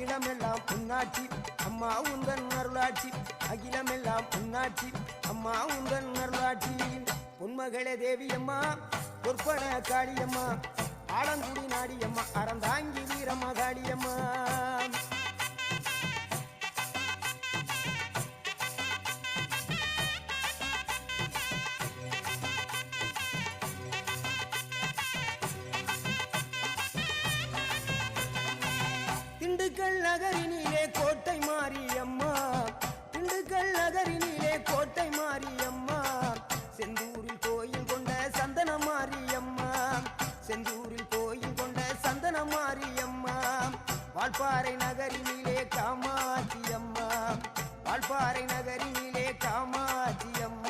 அகிலமெல்லாம் உன்னாட்சி அம்மா உந்தன் அருளாட்சி அகிலமெல்லாம் உன்னாட்சி அம்மா உந்தன் அருளாட்சி பொன்மகளே தேவியம்மா பொற்பன காளியம்மா ஆலங்குடி நாடியம்மா அறந்தாங்கி வீரம்மா காளியம்மா திண்டுக்கல் நகரினிலே கோட்டை மாரியம்மா திண்டுக்கல் நகரினிலே கோட்டை மாரியம்மா செந்தூரில் கோயில் கொண்ட சந்தன மாரியம்மா செந்தூரில் கோயில் கொண்ட சந்தன மாரியம்மா வால்பாறை நகரினிலே காமாட்சி அம்மா வால்பாறை நகரினிலே காமாட்சி அம்மா